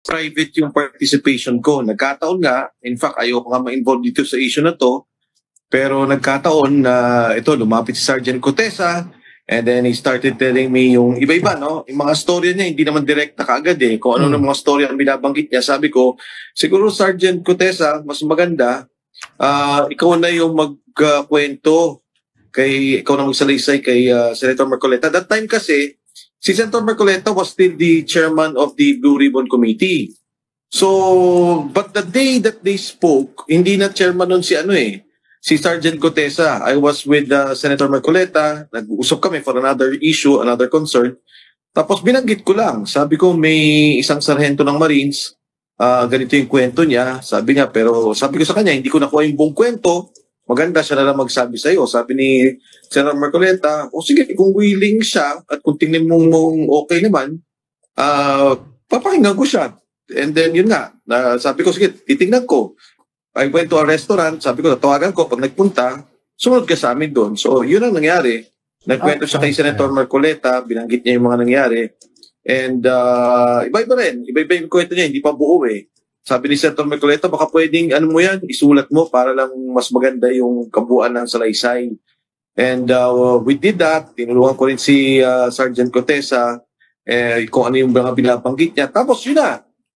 private yung participation ko. Nagkataon nga, in fact, ayoko nga ma-involve dito sa issue na to, pero nagkataon na ito, lumapit si Sergeant Cotesa, and then he started telling me yung iba-iba, no? Yung mga storya niya, hindi naman direkta kaagad eh. Kung ano ng mga storya ang binabanggit niya, sabi ko, siguro Sergeant Cotesa, mas maganda, ikaw na yung magkwento ikaw na magsalaysay kay Senator Marcoleta. That time kasi, si Senator Marcoleta was still the chairman of the Blue Ribbon Committee. So, but the day that they spoke, hindi na chairman nun si Sergeant Cotesa. I was with Senator Marcoleta, nag-uusap kami for another issue, another concern. Tapos binanggit ko lang, sabi ko may isang sarhento ng Marines, ganito yung kwento niya. Sabi niya, pero sabi ko sa kanya, hindi ko nakuha yung buong kwento. Maganda siya na lang magsabi sa'yo. Sabi ni Senator Marcoleta, o sige, kung willing siya at kung tingnan mong okay naman, papakinggan ko siya. And then yun nga, sabi ko, sige, titingnan ko. I went to a restaurant, sabi ko, tatawagan ko, pag nagpunta, sumunod ka sa amin doon. So yun ang nangyari. Nagkwento siya kay Senator Marcoleta, binanggit niya yung mga nangyari. And iba-iba rin, iba-iba yung kwento niya, hindi pa buo eh. Sabi ni Senator Marcoleta, baka pwedeng, ano mo yan, isulat mo para lang mas maganda yung kabuuan ng salaysay. And we did that. Tinulungan ko rin si Sergeant Cotesa kung ano yung mga binabanggit niya. Tapos yun na,